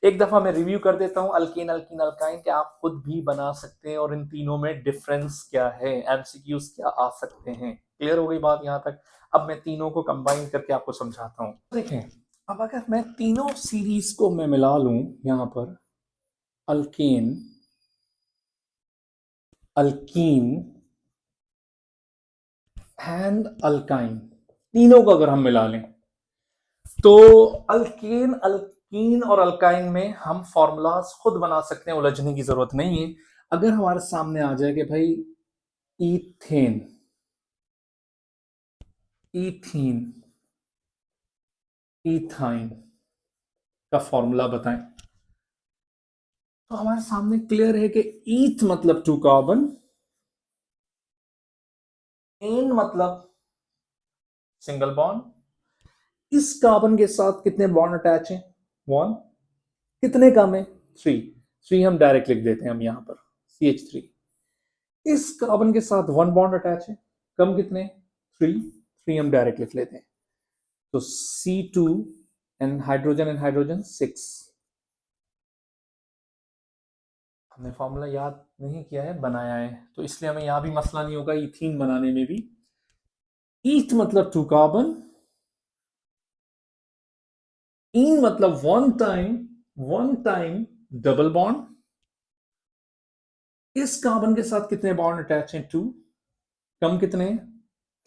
एक दफा मैं रिव्यू कर देता हूं अल्कीन अल्कीन अल्काइन, कि आप खुद भी बना सकते हैं, और इन तीनों में डिफरेंस क्या है, एमसीक्यूज क्या आ सकते हैं। क्लियर हो गई बात यहां तक? अब मैं तीनों को कंबाइन करके आपको समझाता हूं। देखें, अब अगर मैं तीनों सीरीज को मैं मिला लूं, यहां पर अल्केन, अल्कीन एंड अल्काइन, तीनों को अगर हम मिला लें, तो अल्केन अल्कीन और अल्काइन में हम फॉर्मूलाज खुद बना सकते हैं, उलझने की जरूरत नहीं है। अगर हमारे सामने आ जाए कि भाई ईथेन, ईथीन, ईथाइन का फॉर्मूला बताएं, तो हमारे सामने क्लियर है कि ईथ मतलब 2 कार्बन, एन मतलब सिंगल बॉन्ड। इस कार्बन के साथ कितने बॉन्ड अटैच हैं? 1। कितने कम है? 3। 3 हम डायरेक्ट लिख देते हैं हम यहां पर, CH3। इस कार्बन के साथ 1 बॉन्ड अटैच है, कम कितने? 3। 3 हम डायरेक्ट लिख लेते हैं, तो C2 एंड हाइड्रोजन 6। हमने फॉर्मूला याद नहीं किया है, बनाया है, तो इसलिए हमें यहां भी मसला नहीं होगा इथीन बनाने में भी। ईथ मतलब 2 कार्बन, इन मतलब वन टाइम डबल बॉन्ड। इस कार्बन के साथ कितने बॉन्ड अटैच हैं? 2। कम कितने?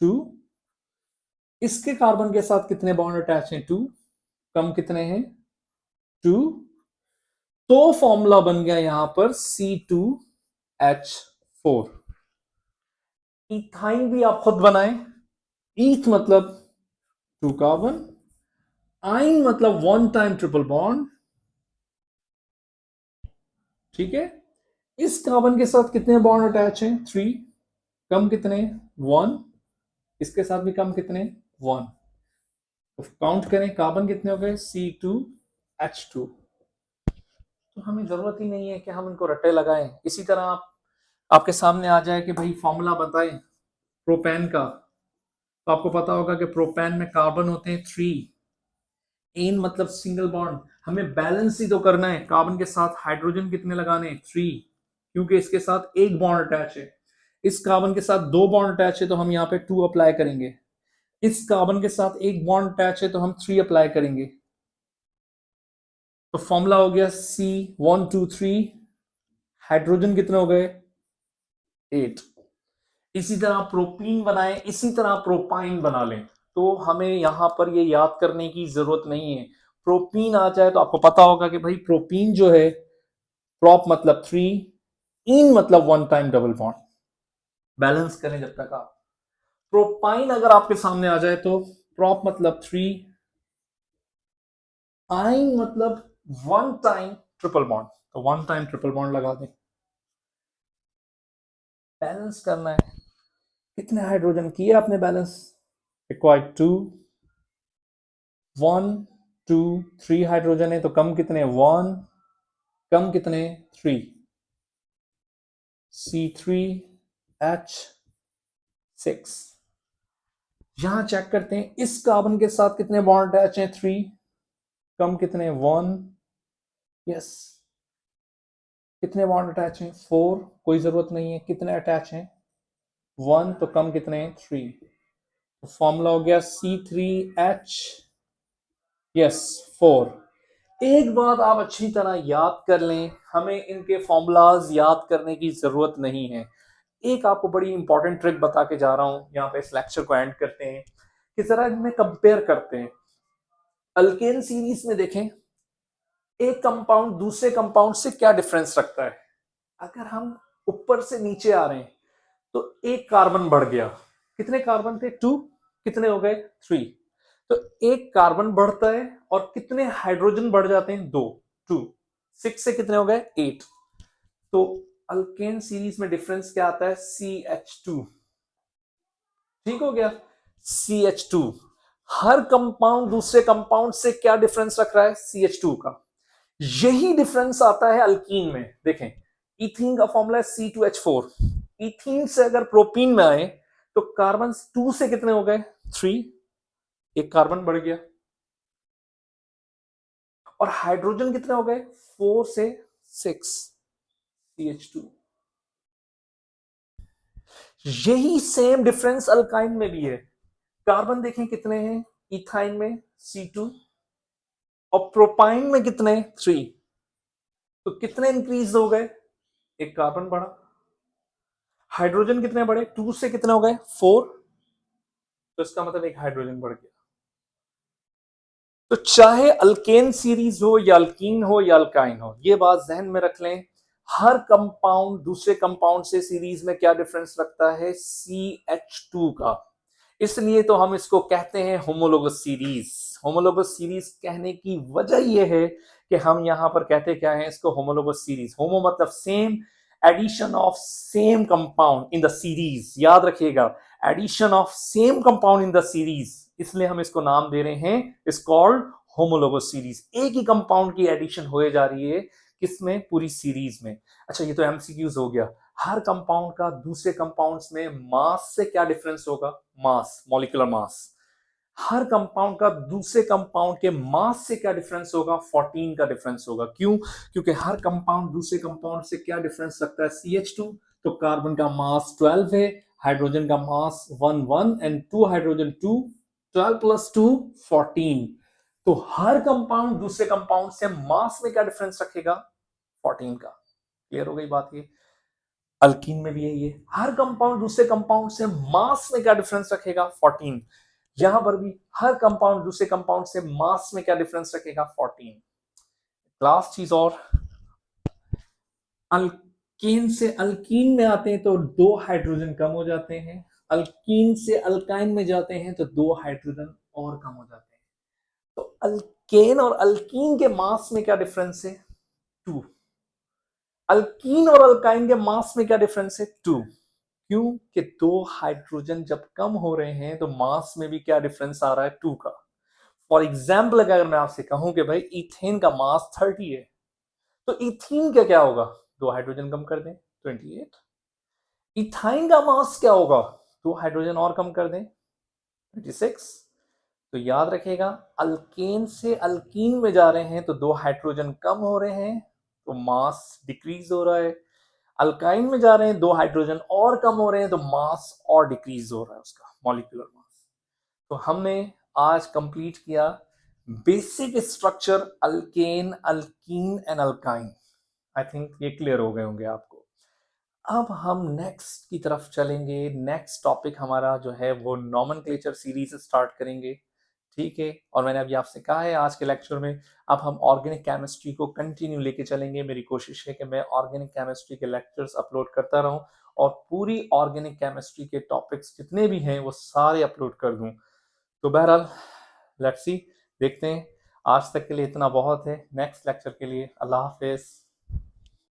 2। इसके कार्बन के साथ कितने बॉन्ड अटैच हैं? 2। कम कितने हैं? 2। तो फॉर्मूला बन गया यहां पर C2H4। इथाइन भी आप खुद बनाएं। ईथ मतलब 2 कार्बन, आइन मतलब 1 टाइम ट्रिपल बॉन्ड। ठीक है। इस कार्बन के साथ कितने बॉन्ड अटैच हैं? 3। कम कितने? 1। इसके साथ भी कम कितने? 1। तो काउंट करें, कार्बन कितने हो गए? C2H2। तो हमें जरूरत ही नहीं है कि हम इनको रट्टे लगाएं। इसी तरह आपके सामने आ जाए कि भाई फॉर्मूला बताएं प्रोपेन का, तो आपको पता होगा कि प्रोपेन में कार्बन होते हैं 3। एन मतलब सिंगल बॉन्ड। हमें बैलेंस ही तो करना है, कार्बन के साथ हाइड्रोजन कितने लगाने हैं? 3, क्योंकि इसके साथ एक बॉन्ड अटैच है। इस कार्बन के साथ 2 बॉन्ड अटैच है, तो हम यहाँ पे 2 अप्लाई करेंगे। इस कार्बन के साथ एक बॉन्ड अटैच है, तो हम 3 अप्लाई करेंगे। तो फॉर्मूला हो गया C123। हाइड्रोजन कितने हो गए? 8। इसी तरह प्रोपीन बनाएं, इसी तरह प्रोपाइन बना लें। तो हमें यहां पर ये याद करने की जरूरत नहीं है। प्रोपीन आ जाए तो आपको पता होगा कि भाई प्रोपीन जो है, प्रोप मतलब 3, इन मतलब 1 टाइम डबल बॉन्ड। बैलेंस करें जब तक आप। प्रोपाइन अगर आपके सामने आ जाए तो प्रोप मतलब 3, आइन मतलब 1 टाइम ट्रिपल बॉन्ड, तो 1 टाइम ट्रिपल बॉन्ड लगा दें। बैलेंस करना है। कितने हाइड्रोजन किए आपने बैलेंस? रिक्वायर्ड 2, 1, 2, 3 हाइड्रोजन है, तो कम कितने? 1। कम कितने? 3। C3H6। यहां चेक करते हैं, इस कार्बन के साथ कितने बॉन्ड अटैच हैं? 3। कम कितने? 1। यस। कितने बॉन्ड अटैच हैं? 4। कोई जरूरत नहीं है। कितने अटैच हैं? 1। तो कम कितने? 3। तो फॉर्मूला हो गया C3H, यस, 4। एक बात आप अच्छी तरह याद कर लें, हमें इनके फॉर्मूलाज याद करने की जरूरत नहीं है। एक आपको बड़ी इंपॉर्टेंट ट्रिक बता के जा रहा हूं, यहां पे इस लेक्चर को एंड करते हैं, कि जरा इनमें कंपेयर करते हैं। अल्केन सीरीज में देखें, एक कंपाउंड दूसरे कंपाउंड से क्या डिफरेंस रखता है। अगर हम ऊपर से नीचे आ रहे हैं तो एक कार्बन बढ़ गया। कितने कार्बन थे? 2। कितने हो गए? 3। तो एक कार्बन बढ़ता है और कितने हाइड्रोजन बढ़ जाते हैं? 2। 2। 6 से कितने हो गए? 8। तो अल्केन सीरीज में डिफरेंस क्या आता है? CH2। ठीक हो गया। CH2। हर कंपाउंड दूसरे कंपाउंड से क्या डिफरेंस रख रहा है? CH2 का। यही डिफरेंस आता है अल्कीन में। देखें, इथीन का फॉर्मूला है C2H4। इथीन से अगर प्रोपीन में आए तो कार्बन 2 से कितने हो गए? 3। एक कार्बन बढ़ गया। और हाइड्रोजन कितने हो गए? 4 से 6, CH2। यही सेम डिफरेंस अल्काइन में भी है। कार्बन देखें कितने हैं इथाइन में? C2। और प्रोपाइन में कितने? 3। तो कितने इंक्रीज हो गए? एक कार्बन बढ़ा। हाइड्रोजन कितने बढ़े? 2 से कितने हो गए? 4। तो इसका मतलब एक हाइड्रोजन बढ़ गया। तो चाहे अल्केन सीरीज हो या अल्कीन हो या अल्काइन हो, ये बात जहन में रख लें, हर कंपाउंड दूसरे कंपाउंड से सीरीज में क्या डिफरेंस रखता है? CH2 का। इसलिए तो हम इसको कहते हैं होमोलोगस सीरीज। होमोलोगस सीरीज कहने की वजह यह है कि हम यहाँ पर कहते क्या है इसको, होमोलोगस सीरीज। होमो मतलब same, addition of same compound in the series, याद रखिएगा, addition of same compound in the series, इसलिए हम इसको नाम दे रहे हैं, इज कॉल्ड होमोलोगस सीरीज। एक ही कंपाउंड की एडिशन हो जा रही है, किसमें, पूरी सीरीज में। अच्छा, ये तो एमसीक्यूज हो गया। हर कंपाउंड का दूसरे कंपाउंड्स में मास से क्या डिफरेंस होगा, मास, मॉलिक्यूलर मास। हर कंपाउंड का दूसरे कंपाउंड के मास से क्या डिफरेंस होगा, 14 का डिफरेंस होगा। क्यों, क्योंकि हर कंपाउंड दूसरे कंपाउंड से क्या डिफरेंस रखता है, CH2। तो कार्बन का मास 12 है, हाइड्रोजन का मास 1 1 एंड 2 हाइड्रोजन 2, 12 प्लस 2 14। तो हर कंपाउंड दूसरे कंपाउंड से मास में क्या डिफरेंस रखेगा, 14 का। क्लियर हो गई बात ये। अल्कीन में भी यही है, हर कंपाउंड दूसरे कंपाउंड से मास में क्या डिफरेंस रखेगा, 14। यहां पर भी हर कंपाउंड दूसरे कंपाउंड से मास में क्या डिफरेंस रखेगा, 14। लास्ट चीज और, अल्केन से अल्कीन में आते हैं तो 2 हाइड्रोजन कम हो जाते हैं, अल्कीन से अल्काइन में जाते हैं तो 2 हाइड्रोजन और कम हो जाते हैं। तो अल्केन और अल्कीन के मास में क्या डिफरेंस है, 2। अल्कीन और अल्काइन के मास में क्या डिफरेंस है, 2। क्यों कि 2 हाइड्रोजन जब कम हो रहे हैं तो मास में भी क्या डिफरेंस आ रहा है, 2 का। फॉर एग्जाम्पल अगर मैं आपसे कहूं कि भाई इथेन का मास 30 है, तो इथीन का क्या होगा, 2 हाइड्रोजन कम कर दें, 28। इथाइन का मास क्या होगा, 2 हाइड्रोजन और कम कर दें, 26। तो याद रखिएगा, अल्केन से अल्कीन में जा रहे हैं तो 2 हाइड्रोजन कम हो रहे हैं, तो मास डिक्रीज हो रहा है। अल्काइन में जा रहे हैं, 2 हाइड्रोजन और कम हो रहे हैं, तो मास और डिक्रीज हो रहा है उसका, मॉलिक्यूलर मास। तो हमने आज कंप्लीट किया basic structure alkane, alkyne and alkyne. I think ये क्लियर हो गए होंगे आपको। अब हम नेक्स्ट की तरफ चलेंगे। नेक्स्ट टॉपिक हमारा जो है वो नॉमेनक्लेचर सीरीज स्टार्ट करेंगे, ठीक है। और मैंने अभी आपसे कहा है आज के लेक्चर में अब हम ऑर्गेनिक केमिस्ट्री को कंटिन्यू लेके चलेंगे। मेरी कोशिश है कि मैं ऑर्गेनिक केमिस्ट्री के लेक्चर्स अपलोड करता रहूं और पूरी ऑर्गेनिक केमिस्ट्री के टॉपिक्स जितने भी हैं वो सारे अपलोड कर दूं। तो बहरहाल लेट्स सी, देखते हैं। आज तक के लिए इतना बहुत है। नेक्स्ट लेक्चर के लिए अल्लाह हाफिज।